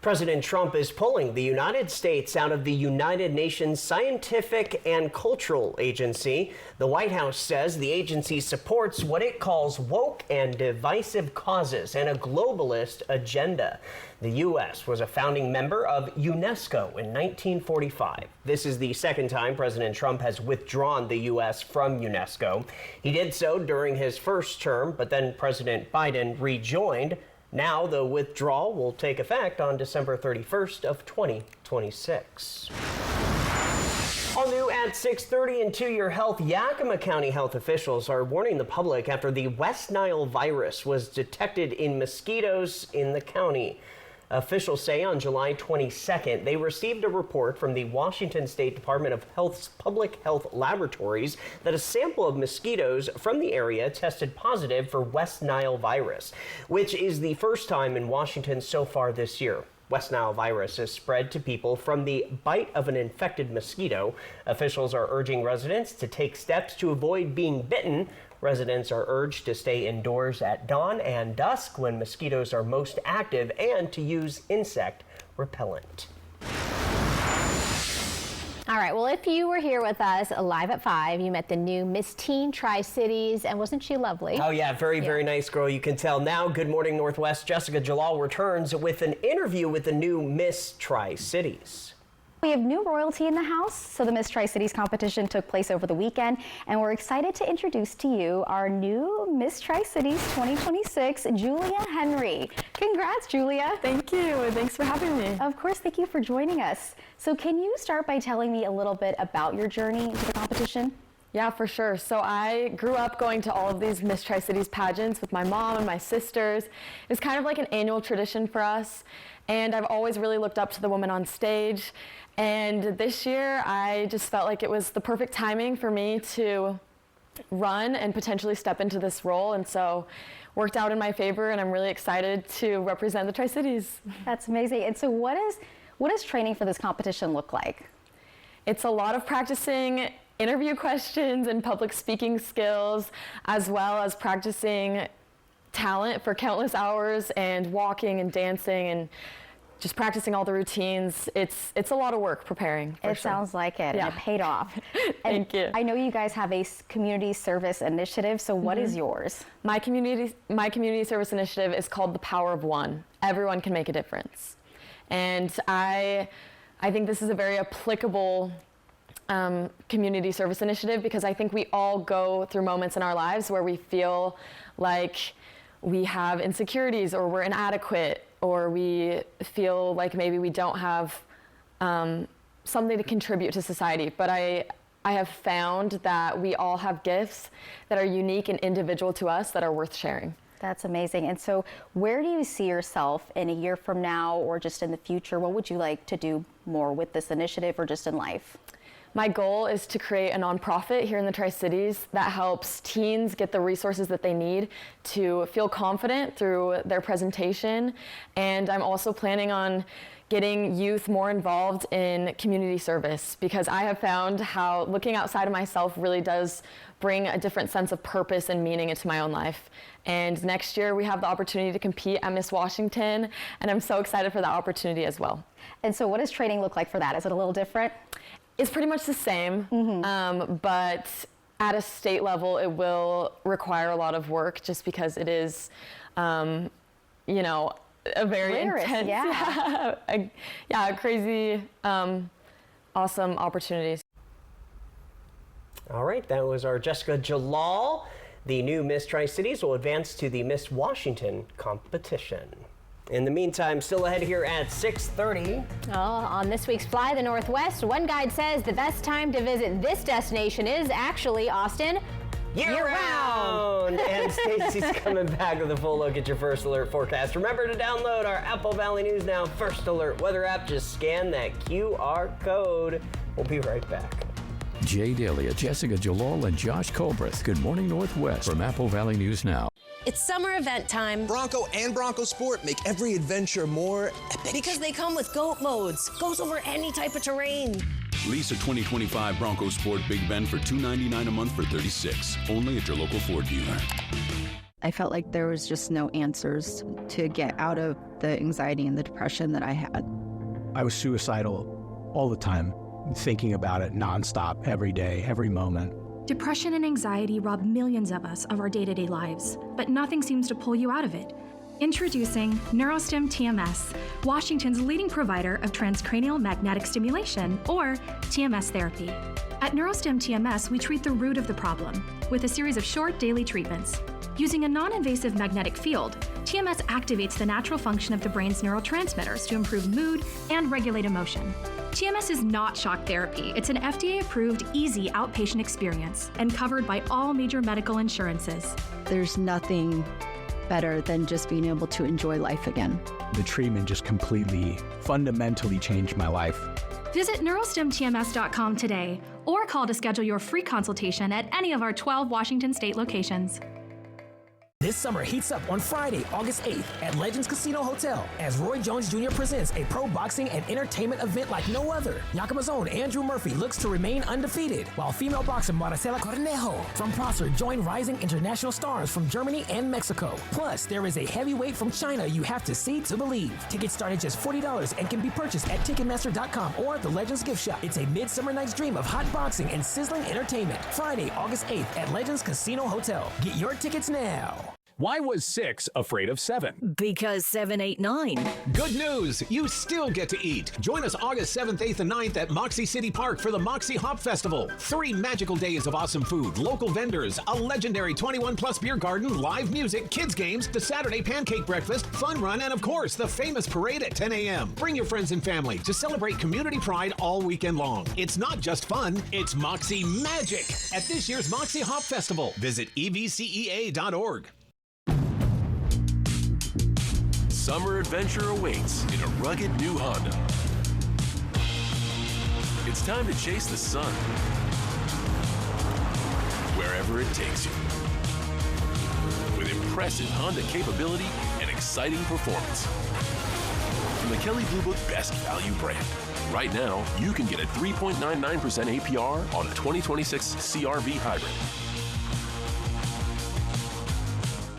President Trump is pulling the United States out of the United Nations Scientific and Cultural Agency. The White House says the agency supports what it calls woke and divisive causes and a globalist agenda. The U.S. was a founding member of UNESCO in 1945. This is the second time President Trump has withdrawn the U.S. from UNESCO. He did so during his first term, but then President Biden rejoined. Now the withdrawal will take effect on December 31st of 2026. All new at 6:30 and To Your Health, Yakima County health officials are warning the public after the West Nile virus was detected in mosquitoes in the county. Officials say on July 22nd, they received a report from the Washington State Department of Health's Public Health Laboratories that a sample of mosquitoes from the area tested positive for West Nile virus, which is the first time in Washington so far this year. West Nile virus is spread to people from the bite of an infected mosquito. Officials are urging residents to take steps to avoid being bitten. Residents are urged to stay indoors at dawn and dusk when mosquitoes are most active and to use insect repellent. All right, well, if you were here with us live at 5, you met the new Miss Teen Tri-Cities, and wasn't she lovely? Oh, yeah, very nice girl, you can tell. Now, Good Morning Northwest, Jessica Jalal returns with an interview with the new Miss Tri-Cities. We have new royalty in the house, so the Miss Tri-Cities competition took place over the weekend, and we're excited to introduce to you our new Miss Tri-Cities 2026, Julia Henry. Congrats, Julia. Thank you. Thanks for having me. Of course, thank you for joining us. So can you start by telling me a little bit about your journey into the competition? Yeah, for sure. So I grew up going to all of these Miss Tri-Cities pageants with my mom and my sisters. It's kind of like an annual tradition for us, and I've always really looked up to the women on stage. And this year, I just felt like it was the perfect timing for me to run and potentially step into this role. And so worked out in my favor, and I'm really excited to represent the Tri-Cities. That's amazing. And so what does training for this competition look like? It's a lot of practicing interview questions and public speaking skills, as well as practicing talent for countless hours and walking and dancing and just practicing all the routines. It's a lot of work preparing. It sounds like it, and it paid off. Thank you. I know you guys have a community service initiative, so what is yours? My community service initiative is called The Power of One. Everyone can make a difference. And I think this is a very applicable community service initiative, because I think we all go through moments in our lives where we feel like we have insecurities, or we're inadequate, or we feel like maybe we don't have something to contribute to society. But I have found that we all have gifts that are unique and individual to us that are worth sharing. That's amazing. And so where do you see yourself in a year from now or just in the future? What would you like to do more with this initiative or just in life? My goal is to create a nonprofit here in the Tri-Cities that helps teens get the resources that they need to feel confident through their presentation. And I'm also planning on getting youth more involved in community service, because I have found how looking outside of myself really does bring a different sense of purpose and meaning into my own life. And next year we have the opportunity to compete at Miss Washington, and I'm so excited for that opportunity as well. And so what does training look like for that? Is it a little different? It's pretty much the same, but at a state level it will require a lot of work just because it is, you know, a very Rigorous, intense, crazy, awesome opportunities. All right, that was our Jessica Jalal. The new Miss Tri-Cities will advance to the Miss Washington competition. In the meantime, still ahead here at 6:30. On this week's Fly the Northwest, one guide says the best time to visit this destination is actually Austin year-round. And Stacy's coming back with a full look at your First Alert forecast. Remember to download our Apple Valley News Now First Alert weather app. Just scan that QR code. We'll be right back. Jay Dalia, Jessica Jalal, and Josh Colbreth. Good morning, Northwest from Apple Valley News Now. It's summer event time. Bronco and Bronco Sport make every adventure more epic. Because they come with GOAT modes. Goes over any type of terrain. Lease a 2025 Bronco Sport Big Bend for $299 a month for $36. Only at your local Ford dealer. I felt like there was just no answers to get out of the anxiety and the depression that I had. I was suicidal all the time, thinking about it nonstop, every day, every moment. Depression and anxiety rob millions of us of our day-to-day lives, but nothing seems to pull you out of it. Introducing Neurostim TMS, Washington's leading provider of transcranial magnetic stimulation, or TMS therapy. At Neurostim TMS, we treat the root of the problem with a series of short daily treatments. Using a non-invasive magnetic field, TMS activates the natural function of the brain's neurotransmitters to improve mood and regulate emotion. TMS is not shock therapy. It's an FDA-approved, easy outpatient experience and covered by all major medical insurances. There's nothing better than just being able to enjoy life again. The treatment just completely, fundamentally changed my life. Visit neurostimtms.com today or call to schedule your free consultation at any of our 12 Washington state locations. This summer heats up on Friday, August 8th at Legends Casino Hotel as Roy Jones Jr. presents a pro boxing and entertainment event like no other. Yakima's own Andrew Murphy looks to remain undefeated, while female boxer Maricela Cornejo from Prosser join rising international stars from Germany and Mexico. Plus, there is a heavyweight from China you have to see to believe. Tickets start at just $40 and can be purchased at Ticketmaster.com or the Legends Gift Shop. It's a midsummer night's dream of hot boxing and sizzling entertainment. Friday, August 8th at Legends Casino Hotel. Get your tickets now. Why was 6 afraid of 7? Because 7, 8, 9. Good news! You still get to eat. Join us August 7th, 8th, and 9th at Moxie City Park for the Moxie Hop Festival. 3 magical days of awesome food, local vendors, a legendary 21-plus beer garden, live music, kids games, the Saturday pancake breakfast, fun run, and of course, the famous parade at 10 a.m. Bring your friends and family to celebrate community pride all weekend long. It's not just fun, it's Moxie magic at this year's Moxie Hop Festival. Visit evcea.org. Summer adventure awaits in a rugged new Honda. It's time to chase the sun, wherever it takes you. With impressive Honda capability and exciting performance. From the Kelley Blue Book Best Value brand. Right now, you can get a 3.99% APR on a 2026 CR-V Hybrid.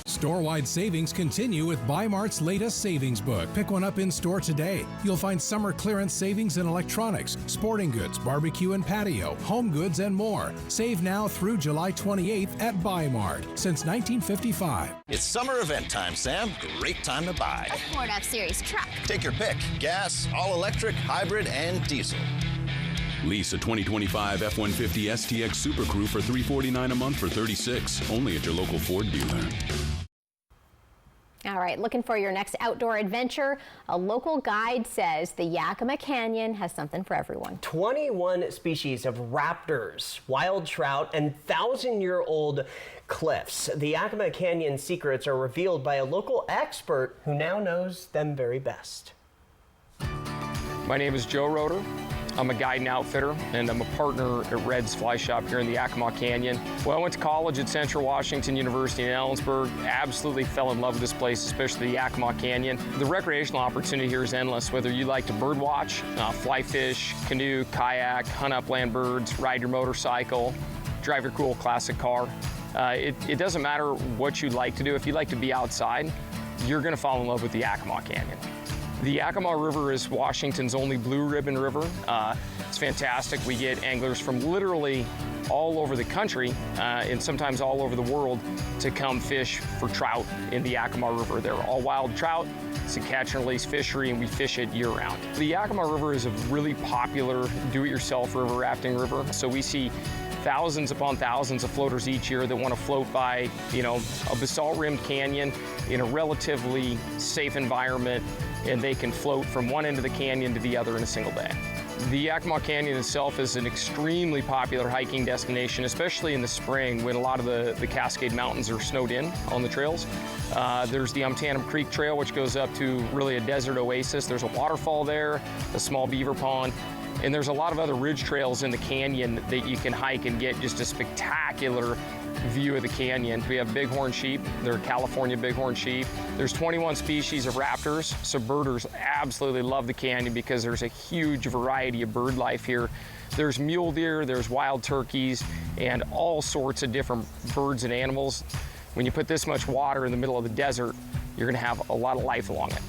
Store-wide savings continue with Bi-Mart's latest savings book. Pick one up in store today. You'll find summer clearance savings in electronics, sporting goods, barbecue and patio, home goods, and more. Save now through July 28th at Bi-Mart since 1955. It's summer event time, Sam. Great time to buy. A Ford F-Series truck. Take your pick. Gas, all-electric, hybrid, and diesel. Lease a 2025 F-150 STX Super Crew for $349 a month for $36. Only at your local Ford dealer. All right, looking for your next outdoor adventure? A local guide says the Yakima Canyon has something for everyone. 21 species of raptors, wild trout, and 1,000-year-old cliffs. The Yakima Canyon secrets are revealed by a local expert who now knows them very best. My name is Joe Roeder. I'm a guide and outfitter, and I'm a partner at Red's Fly Shop here in the Yakima Canyon. Well, I went to college at Central Washington University in Ellensburg. Absolutely fell in love with this place, especially the Yakima Canyon. The recreational opportunity here is endless, whether you like to bird watch, fly fish, canoe, kayak, hunt upland birds, ride your motorcycle, drive your cool classic car. It doesn't matter what you like to do. If you like to be outside, you're gonna fall in love with the Yakima Canyon. The Yakima River is Washington's only blue ribbon river. It's fantastic. We get anglers from literally all over the country and sometimes all over the world to come fish for trout in the Yakima River. They're all wild trout. It's a catch and release fishery, and we fish it year round. The Yakima River is a really popular do-it-yourself river rafting river. So we see thousands upon thousands of floaters each year that want to float by, a basalt-rimmed canyon in a relatively safe environment, and they can float from one end of the canyon to the other in a single day. The Yakima Canyon itself is an extremely popular hiking destination, especially in the spring when a lot of the Cascade Mountains are snowed in on the trails. There's the Umtanum Creek Trail, which goes up to really a desert oasis. There's a waterfall there, a small beaver pond, and there's a lot of other ridge trails in the canyon that you can hike and get just a spectacular view of the canyon. We have bighorn sheep. They're California bighorn sheep. There's 21 species of raptors, so birders absolutely love the canyon because there's a huge variety of bird life here. There's mule deer, there's wild turkeys, and all sorts of different birds and animals. When you put this much water in the middle of the desert, you're gonna have a lot of life along it.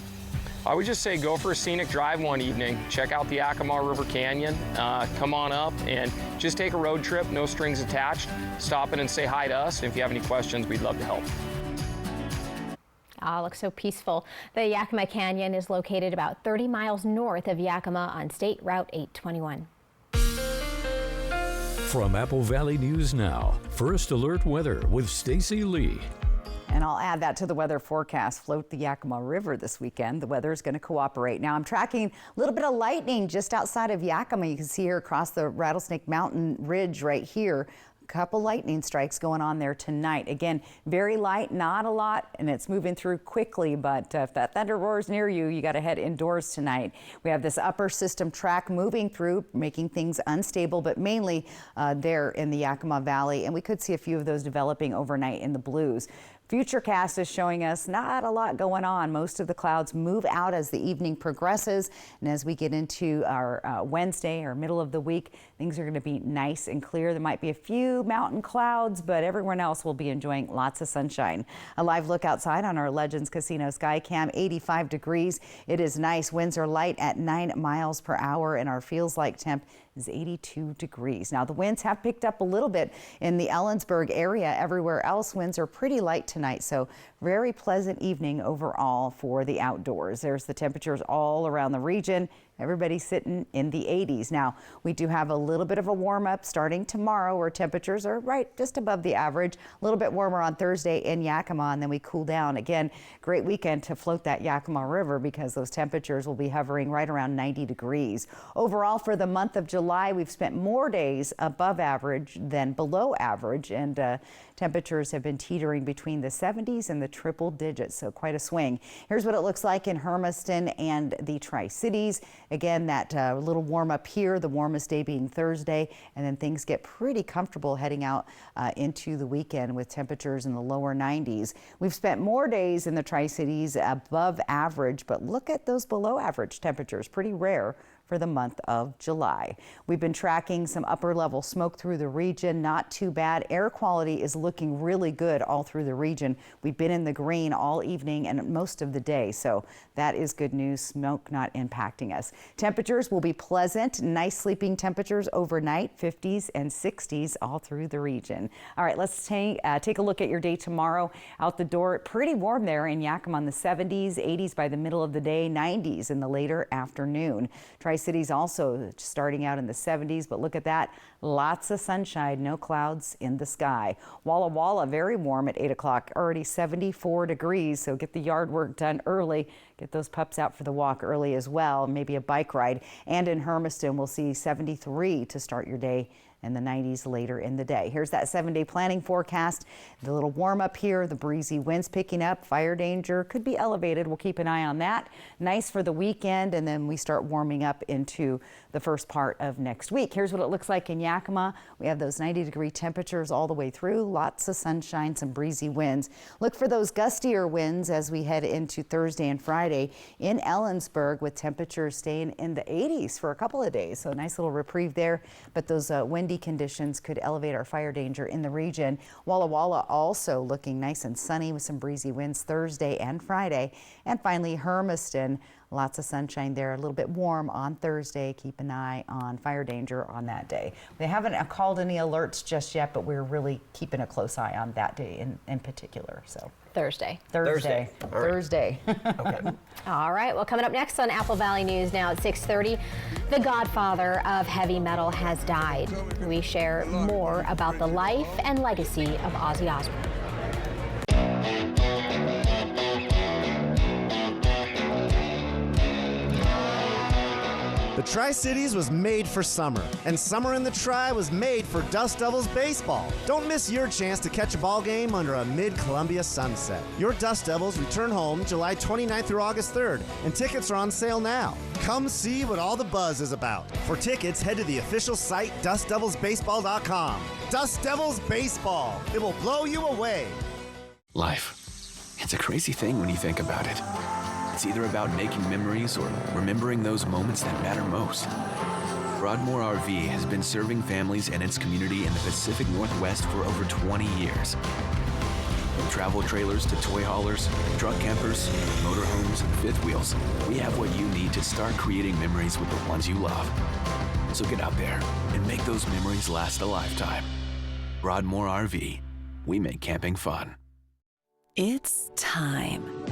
I would just say go for a scenic drive one evening. Check out the Yakima River Canyon. Come on up and just take a road trip, no strings attached. Stop in and say hi to us. If you have any questions, we'd love to help. Oh, looks so peaceful. The Yakima Canyon is located about 30 miles north of Yakima on State Route 821. From Apple Valley News Now, First Alert Weather with Stacy Lee. And I'll add that to the weather forecast. Float the Yakima River this weekend. The weather is going to cooperate. Now I'm tracking a little bit of lightning just outside of Yakima. You can see here across the Rattlesnake Mountain Ridge right here. A couple lightning strikes going on there tonight. Again, very light, not a lot, and it's moving through quickly. But if that thunder roars near you, you got to head indoors tonight. We have this upper system track moving through, making things unstable, but mainly there in the Yakima Valley. And we could see a few of those developing overnight in the Blues. Futurecast is showing us not a lot going on. Most of the clouds move out as the evening progresses. And as we get into our Wednesday or middle of the week, things are going to be nice and clear. There might be a few mountain clouds, but everyone else will be enjoying lots of sunshine. A live look outside on our Legends Casino Skycam, 85 degrees. It is nice. Winds are light at 9 miles per hour, and our feels like temp is 82 degrees. Now the winds have picked up a little bit in the Ellensburg area. Everywhere else, winds are pretty light tonight, so very pleasant evening overall for the outdoors. There's the temperatures all around the region. Everybody's sitting in the 80s. Now, we do have a little bit of a warm up starting tomorrow where temperatures are right just above the average. A little bit warmer on Thursday in Yakima, and then we cool down. Again, great weekend to float that Yakima River because those temperatures will be hovering right around 90 degrees. Overall, for the month of July, we've spent more days above average than below average, and temperatures have been teetering between the 70s and the triple digits, so quite a swing. Here's what it looks like in Hermiston and the Tri-Cities. Again, that little warm up here, the warmest day being Thursday, and then things get pretty comfortable heading out into the weekend with temperatures in the lower 90s. We've spent more days in the Tri-Cities above average, but look at those below average temperatures, pretty rare for the month of July. We've been tracking some upper level smoke through the region, not too bad. Air quality is looking really good all through the region. We've been in the green all evening and most of the day, so that is good news. Smoke not impacting us. Temperatures will be pleasant, nice sleeping temperatures overnight, 50s and 60s all through the region. All right, let's take a look at your day tomorrow. Out the door, pretty warm there in Yakima in the 70s, 80s by the middle of the day, 90s in the later afternoon. Try Tri-Cities also starting out in the 70s, but look at that. Lots of sunshine, no clouds in the sky. Walla Walla, very warm at 8 o'clock, already 74 degrees. So get the yard work done early. Get those pups out for the walk early as well, maybe a bike ride. And in Hermiston, we'll see 73 to start your day, and the 90s later in the day. Here's that 7-day planning forecast. The little warm up here, the breezy winds picking up, fire danger could be elevated. We'll keep an eye on that. Nice for the weekend, and then we start warming up into the first part of next week. Here's what it looks like in Yakima. We have those 90-degree temperatures all the way through, lots of sunshine, some breezy winds. Look for those gustier winds as we head into Thursday and Friday in Ellensburg, with temperatures staying in the 80s for a couple of days. So a nice little reprieve there, but those windy conditions could elevate our fire danger in the region. Walla Walla also looking nice and sunny with some breezy winds Thursday and Friday. And finally, Hermiston, lots of sunshine there, a little bit warm on Thursday. Keep an eye on fire danger on that day. They haven't called any alerts just yet, but we're really keeping a close eye on that day in particular. So Thursday. Thursday. Okay. All right. Well, coming up next on Apple Valley News now at 6:30, the godfather of heavy metal has died. We share more about the life and legacy of Ozzy Osbourne. The Tri-Cities was made for summer, and summer in the Tri was made for Dust Devils baseball. Don't miss your chance to catch a ball game under a mid-Columbia sunset. Your Dust Devils return home July 29th through August 3rd, and tickets are on sale now. Come see what all the buzz is about. For tickets, head to the official site, dustdevilsbaseball.com. Dust Devils Baseball. It will blow you away. Life. It's a crazy thing when you think about it. It's either about making memories or remembering those moments that matter most. Broadmoor RV has been serving families and its community in the Pacific Northwest for over 20 years. From travel trailers to toy haulers, truck campers, motorhomes, and fifth wheels, we have what you need to start creating memories with the ones you love. So get out there and make those memories last a lifetime. Broadmoor RV. We make camping fun. It's time.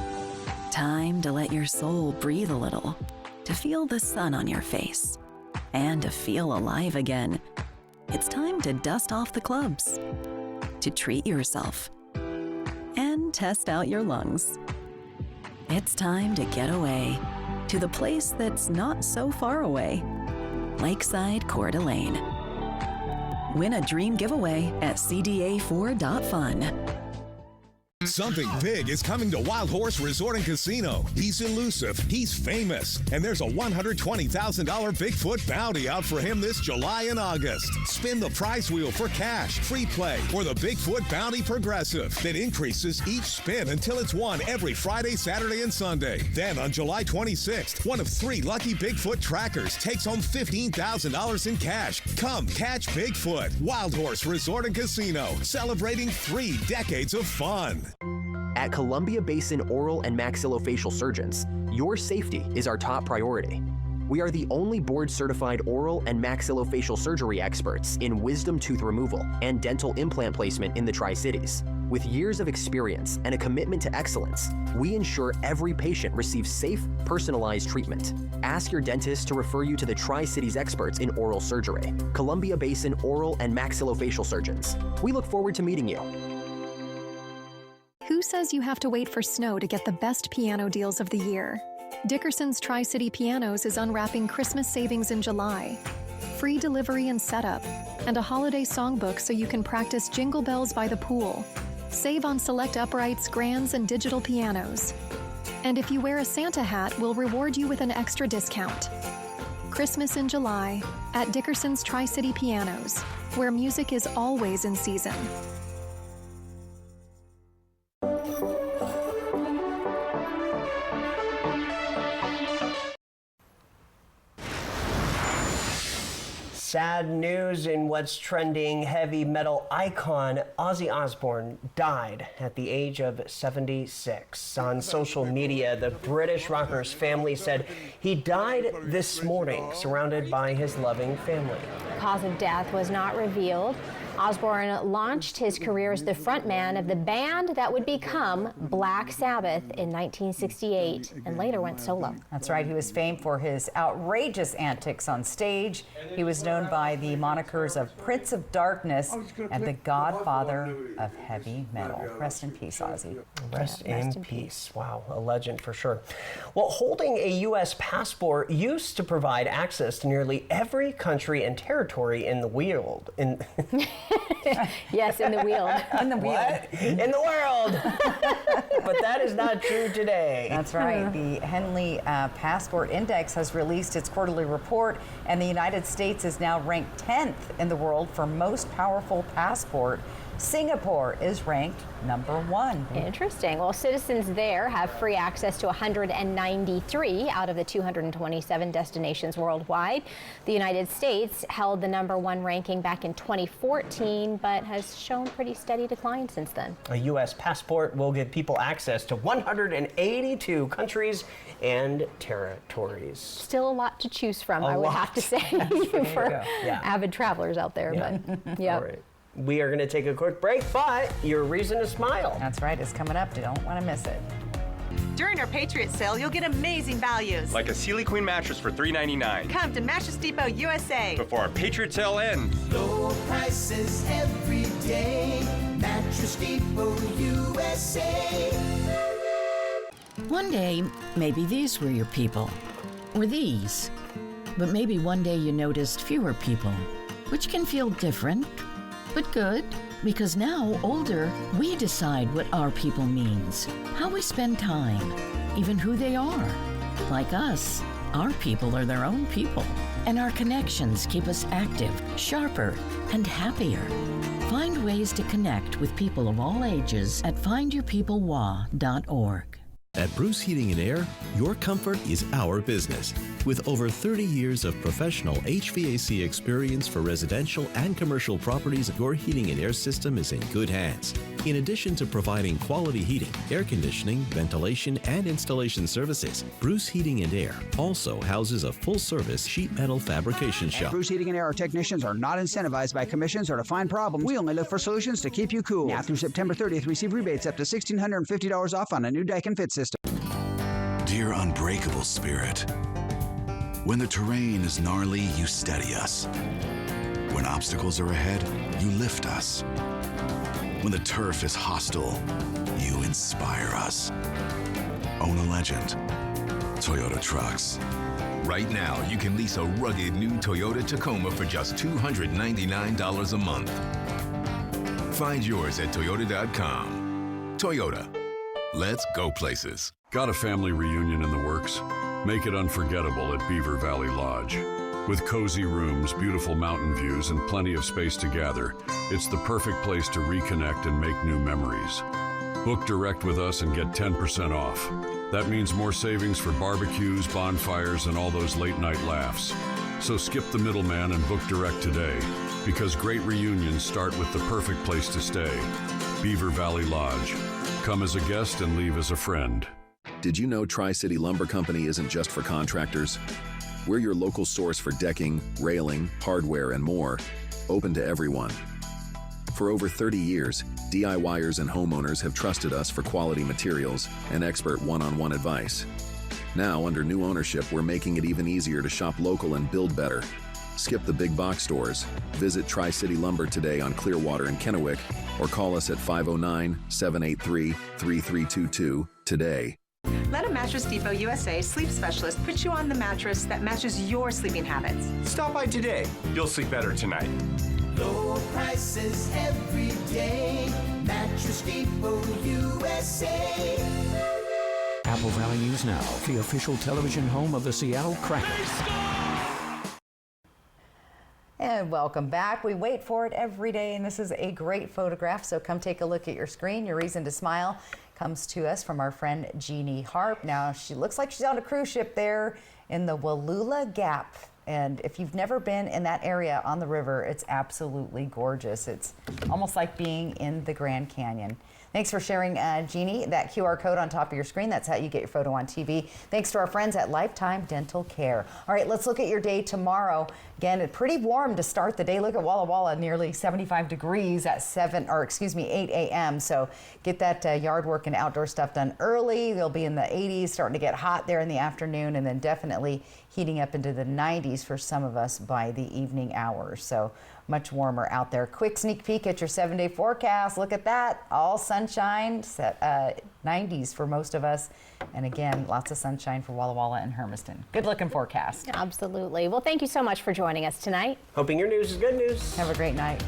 Time to let your soul breathe a little, to feel the sun on your face, and to feel alive again. It's time to dust off the clubs, to treat yourself, and test out your lungs. It's time to get away to the place that's not so far away, Lakeside Coeur d'Alene. Win a dream giveaway at cda4.fun. Something big is coming to Wild Horse Resort and Casino. He's elusive, he's famous, and there's a $120,000 Bigfoot bounty out for him this July and August. Spin the prize wheel for cash, free play, or the Bigfoot Bounty Progressive that increases each spin until it's won every Friday, Saturday, and Sunday. Then on July 26th, one of 3 lucky Bigfoot trackers takes home $15,000 in cash. Come catch Bigfoot. Wild Horse Resort and Casino, celebrating 3 decades of fun. At Columbia Basin Oral and Maxillofacial Surgeons, your safety is our top priority. We are the only board-certified oral and maxillofacial surgery experts in wisdom tooth removal and dental implant placement in the Tri-Cities. With years of experience and a commitment to excellence, we ensure every patient receives safe, personalized treatment. Ask your dentist to refer you to the Tri-Cities experts in oral surgery, Columbia Basin Oral and Maxillofacial Surgeons. We look forward to meeting you. Who says you have to wait for snow to get the best piano deals of the year? Dickerson's Tri-City Pianos is unwrapping Christmas savings in July. Free delivery and setup, and a holiday songbook so you can practice Jingle Bells by the pool. Save on select uprights, grands, and digital pianos. And if you wear a Santa hat, we'll reward you with an extra discount. Christmas in July at Dickerson's Tri-City Pianos, where music is always in season. Sad news in what's trending. Heavy metal icon Ozzy Osbourne died at the age of 76. On social media, the British rocker's family said he died this morning, surrounded by his loving family. The cause of death was not revealed. Osbourne launched his career as the frontman of the band that would become Black Sabbath in 1968 and later went solo. That's right. He was famed for his outrageous antics on stage. He was known by the monikers of Prince of Darkness and the Godfather of Heavy Metal. Rest in peace, Ozzy. Rest in peace. Wow, a legend for sure. Well, holding a U.S. passport used to provide access to nearly every country and territory in the world. Yes, in the wheel. In the wheel. What? In the world. But that is not true today. That's right. The Henley Passport Index has released its quarterly report, and the United States is now ranked 10th in the world for most powerful passport. Singapore is ranked number 1. Interesting. Well, citizens there have free access to 193 out of the 227 destinations worldwide. The United States held the number 1 ranking back in 2014, but has shown pretty steady decline since then. A U.S. passport will give people access to 182 countries and territories. Still a lot to choose from, I would have to say, for avid travelers out there. But yeah. All right. We are going to take a quick break, but your reason to smile. That's right. It's coming up. You don't want to miss it. During our Patriot sale, you'll get amazing values. Like a Sealy Queen mattress for $3.99. Come to Mattress Depot USA. Before our Patriot sale ends. Low prices every day. Mattress Depot USA. One day, maybe these were your people. Or these. But maybe one day you noticed fewer people, which can feel different. But good, because now, older, we decide what our people means, how we spend time, even who they are. Like us, our people are their own people, and our connections keep us active, sharper, and happier. Find ways to connect with people of all ages at findyourpeoplewa.org. At Bruce Heating and Air, your comfort is our business. With over 30 years of professional HVAC experience for residential and commercial properties, your heating and air system is in good hands. In addition to providing quality heating, air conditioning, ventilation, and installation services, Bruce Heating and Air also houses a full-service sheet metal fabrication shop. At Bruce Heating and Air, our technicians are not incentivized by commissions or to find problems. We only look for solutions to keep you cool. Now through September 30th, receive rebates up to $1,650 off on a new Daikin Fit system. Dear unbreakable spirit, when the terrain is gnarly, you steady us. When obstacles are ahead, you lift us. When the turf is hostile, you inspire us. Own a legend. Toyota Trucks. Right now, you can lease a rugged new Toyota Tacoma for just $299 a month. Find yours at Toyota.com. Toyota. Let's go places. Got a family reunion in the works? Make it unforgettable at Beaver Valley Lodge. With cozy rooms, beautiful mountain views, and plenty of space to gather, it's the perfect place to reconnect and make new memories. Book direct with us and get 10% off. That means more savings for barbecues, bonfires, and all those late-night laughs. So skip the middleman and book direct today, because great reunions start with the perfect place to stay. Beaver Valley Lodge. Come as a guest and leave as a friend. Did you know Tri-City Lumber Company isn't just for contractors? We're your local source for decking, railing, hardware, and more, open to everyone. For over 30 years, DIYers and homeowners have trusted us for quality materials and expert one-on-one advice. Now, under new ownership, we're making it even easier to shop local and build better. Skip the big box stores. Visit Tri-City Lumber today on Clearwater and Kennewick, or call us at 509-783-3322 today. Let a Mattress Depot USA sleep specialist put you on the mattress that matches your sleeping habits. Stop by today. You'll sleep better tonight. Low prices every day. Mattress Depot USA. Apple Valley News Now, the official television home of the Seattle Kraken. And welcome back. We wait for it every day, and this is a great photograph, so come take a look at your screen. Your reason to smile comes to us from our friend Jeannie Harp. Now, she looks like she's on a cruise ship there in the Wallula Gap. And if you've never been in that area on the river, it's absolutely gorgeous. It's almost like being in the Grand Canyon. Thanks for sharing, Jeannie. That QR code on top of your screen, that's how you get your photo on TV. Thanks to our friends at Lifetime Dental Care. All right, let's look at your day tomorrow. Again, it's pretty warm to start the day. Look at Walla Walla, nearly 75 degrees at 8 a.m. So get that yard work and outdoor stuff done early. They'll be in the 80s, starting to get hot there in the afternoon, and then definitely heating up into the 90s for some of us by the evening hours. So much warmer out there. Quick sneak peek at your 7-day forecast. Look at that. All sunshine, 90s for most of us. And again, lots of sunshine for Walla Walla and Hermiston. Good looking forecast. Absolutely. Well, thank you so much for joining us tonight. Hoping your news is good news. Have a great night.